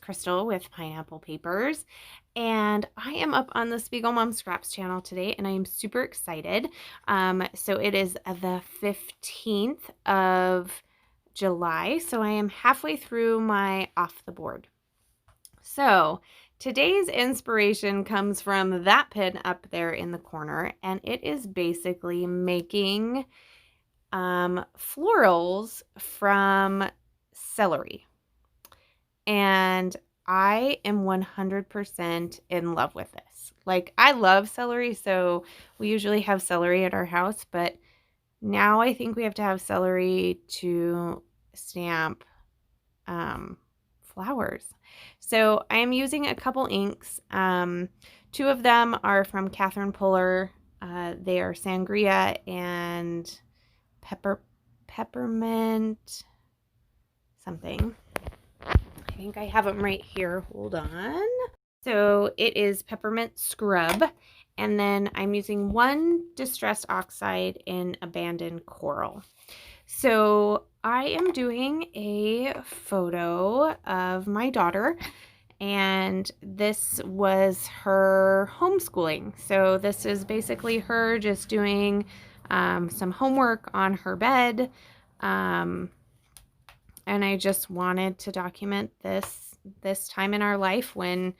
Crystal with Pineapple Papers, and I am up on the Spiegelmom Scraps channel today, and I am super excited. So it is the 15th of July, so I am halfway through my off the board. So today's inspiration comes from that pin up there in the corner, and it is basically making florals from celery. And I am 100% in love with this. Like, I love celery, so we usually have celery at our house, but now I think we have to have celery to stamp flowers. So I am using a couple inks. Two of them are from Catherine Puller. They are Sangria and peppermint something. I think I have them right here. Hold on. So it is Peppermint Scrub, and then I'm using one Distressed Oxide in Abandoned Coral. So I am doing a photo of my daughter, and this was her homeschooling. So this is basically her just doing some homework on her bed. And I just wanted to document this time in our life when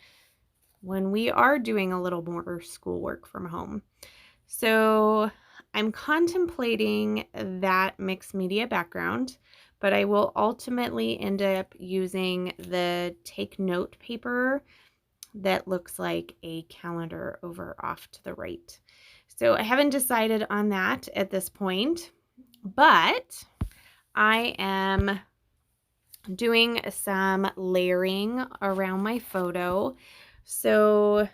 we are doing a little more schoolwork from home. So I'm contemplating that mixed media background, but I will ultimately end up using the take note paper that looks like a calendar over off to the right. So I haven't decided on that at this point, but I am doing some layering around my photo. So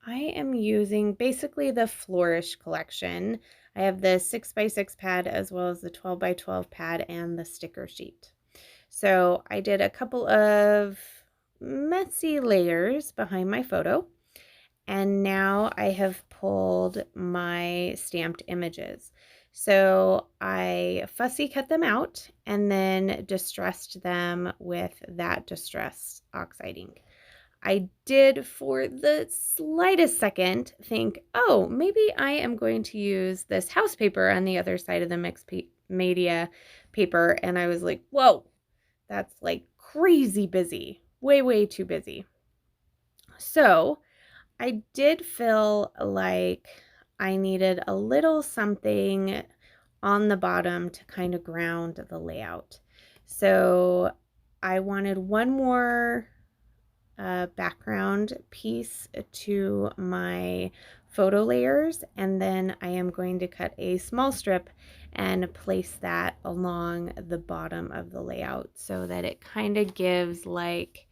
I am using basically the Flourish collection. I have the 6x6 pad as well as the 12x12 pad and the sticker sheet. So I did a couple of messy layers behind my photo, and now I have pulled my stamped images. So I fussy cut them out and then distressed them with that distress oxide ink. I did, for the slightest second, think, oh, maybe I am going to use this house paper on the other side of the mixed media paper. And I was like, whoa, that's like crazy busy, way, way too busy. So I did feel like I needed a little something on the bottom to kind of ground the layout. So I wanted one more background piece to my photo layers, and then I am going to cut a small strip and place that along the bottom of the layout so that it kind of gives like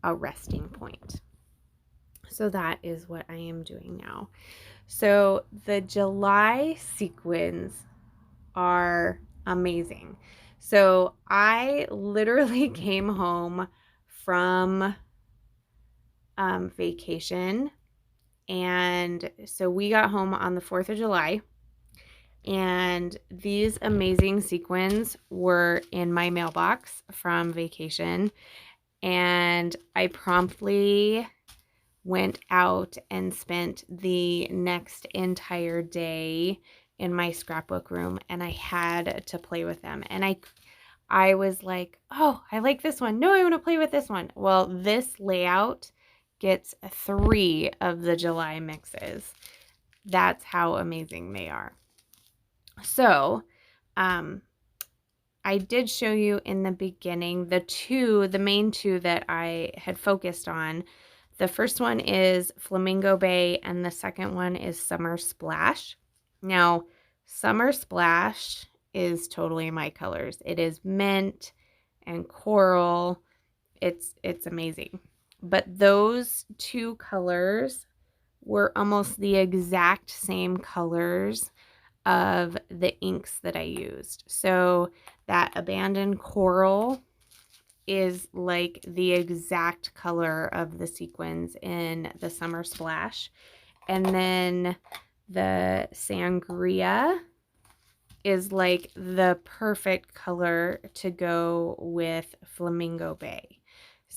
a resting point. So that is what I am doing now. So the July sequins are amazing. So I literally came home from vacation, and so we got home on the 4th of July, and these amazing sequins were in my mailbox from vacation, and I promptly went out and spent the next entire day in my scrapbook room, and I had to play with them. And I was like, oh, I like this one. No, I want to play with this one. Well, this layout gets 3 of the July mixes. That's how amazing they are. So, I did show you in the beginning the main two that I had focused on. The first one is Flamingo Bay, and the second one is Summer Splash. Now, Summer Splash is totally my colors. It is mint and coral. It's amazing. But those two colors were almost the exact same colors of the inks that I used. So that Abandoned Coral is like the exact color of the sequins in the Summer Splash. And then the Sangria is like the perfect color to go with Flamingo Bay.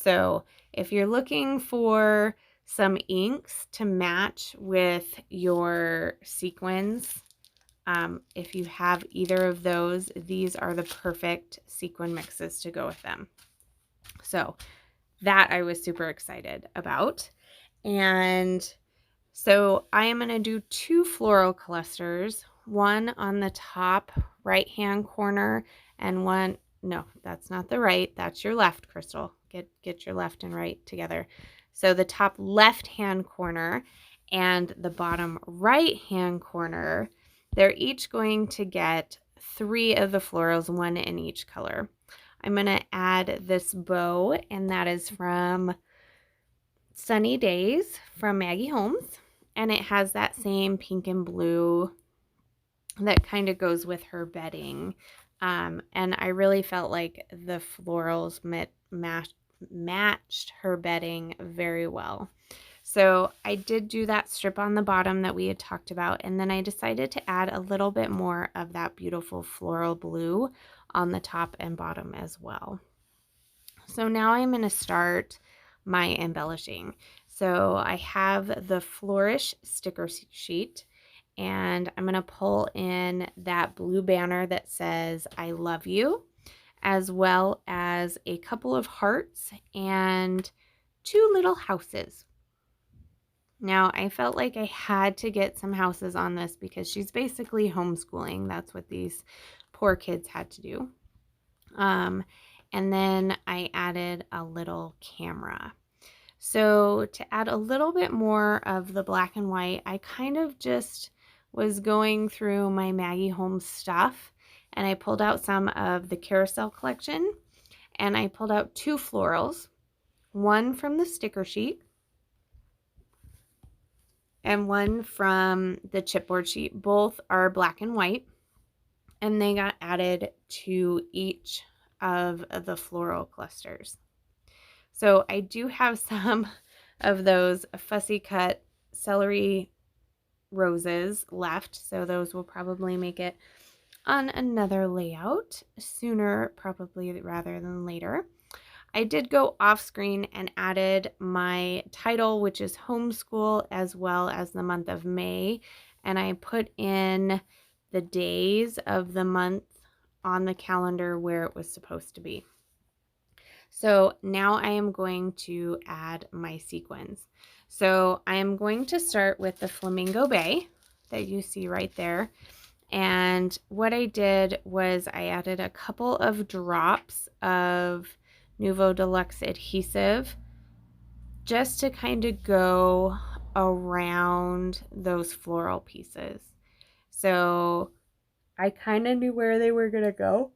So if you're looking for some inks to match with your sequins, if you have either of those, these are the perfect sequin mixes to go with them. So that I was super excited about. And so I am going to do 2 floral clusters, one on the top right-hand corner and one, no, that's not the right, that's your left, Crystal. Get your left and right together. So the top left-hand corner and the bottom right-hand corner, they're each going to get 3 of the florals, one in each color. I'm going to add this bow, and that is from Sunny Days from Maggie Holmes. And it has that same pink and blue that kind of goes with her bedding. And I really felt like the florals matched her bedding very well. So I did do that strip on the bottom that we had talked about, and then I decided to add a little bit more of that beautiful floral blue on the top and bottom as well. So now I'm going to start my embellishing. So I have the Flourish sticker sheet, and I'm going to pull in that blue banner that says I love you, as well as a couple of hearts and 2 little houses. Now, I felt like I had to get some houses on this because she's basically homeschooling. That's what these poor kids had to do. And then I added a little camera. So to add a little bit more of the black and white, I kind of just was going through my Maggie Holmes stuff, and I pulled out some of the Carousel collection, and I pulled out 2 florals, one from the sticker sheet and one from the chipboard sheet. Both are black and white, and they got added to each of the floral clusters. So I do have some of those fussy cut celery roses left, so those will probably make it on another layout sooner, probably rather than later. I did go off screen and added my title, which is homeschool, as well as the month of May, and I put in the days of the month on the calendar where it was supposed to be. So now I am going to add my sequins. So I am going to start with the Flamingo Bay that you see right there. And what I did was I added a couple of drops of Nuvo Deluxe adhesive just to kind of go around those floral pieces. So I kind of knew where they were going to go.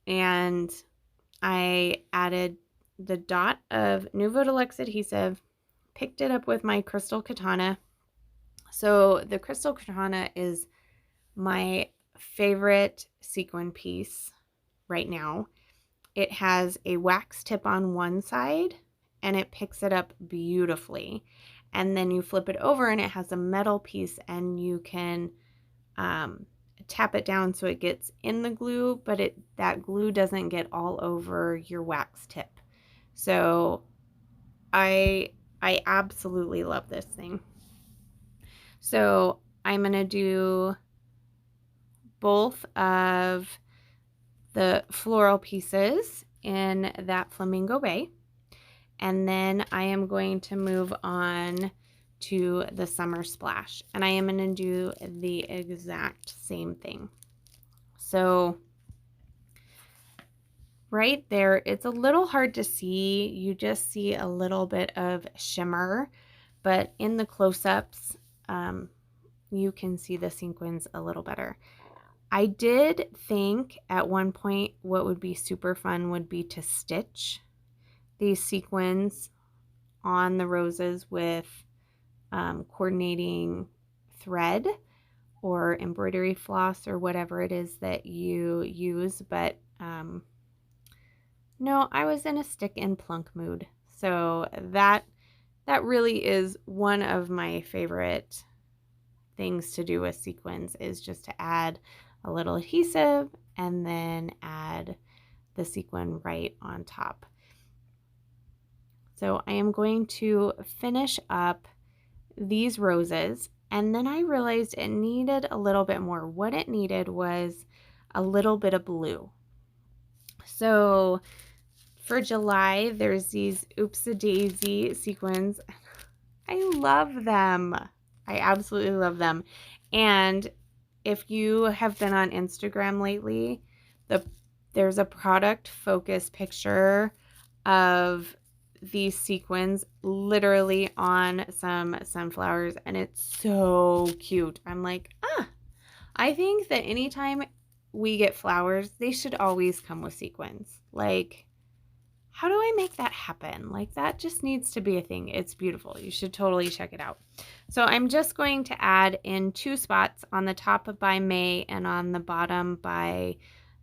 And I added the dot of Nuvo Deluxe adhesive, picked it up with my crystal katana. So the crystal katana is my favorite sequin piece right now. It has a wax tip on one side and it picks it up beautifully. And then you flip it over and it has a metal piece, and you can tap it down so it gets in the glue, but that glue doesn't get all over your wax tip. So I absolutely love this thing. So I'm going to do both of the floral pieces in that Flamingo Bay, and then I am going to move on to the Summer Splash, and I am going to do the exact same thing. So right there, it's a little hard to see. You just see a little bit of shimmer, but in the close-ups, you can see the sequins a little better. I did think at one point what would be super fun would be to stitch these sequins on the roses with coordinating thread or embroidery floss or whatever it is that you use, but no, I was in a stick and plunk mood. So that really is one of my favorite things to do with sequins, is just to add a little adhesive and then add the sequin right on top. So I am going to finish up these roses, and then I realized it needed a little bit more. What it needed was a little bit of blue. So for July, there's these Oops-a-Daisy sequins. I love them. I absolutely love them. And if you have been on Instagram lately, there's a product focus picture of these sequins literally on some sunflowers, and it's so cute. I'm like, I think that anytime we get flowers, they should always come with sequins. Like, how do I make that happen? Like, that just needs to be a thing. It's beautiful. You should totally check it out. So I'm just going to add in 2 spots on the top by May and on the bottom by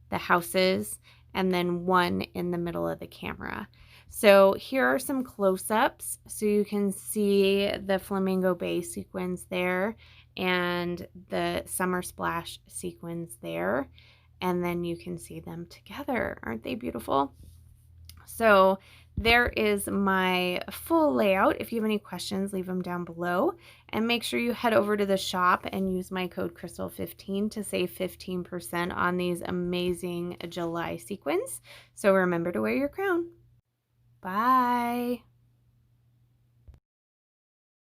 the houses, and then 1 in the middle of the camera. So here are some close-ups so you can see the Flamingo Bay sequins there and the Summer Splash sequins there, and then you can see them together. Aren't they beautiful? So there is my full layout. If you have any questions, leave them down below, and make sure you head over to the shop and use my code Crystal15 to save 15% on these amazing July sequins. So remember to wear your crown. Bye.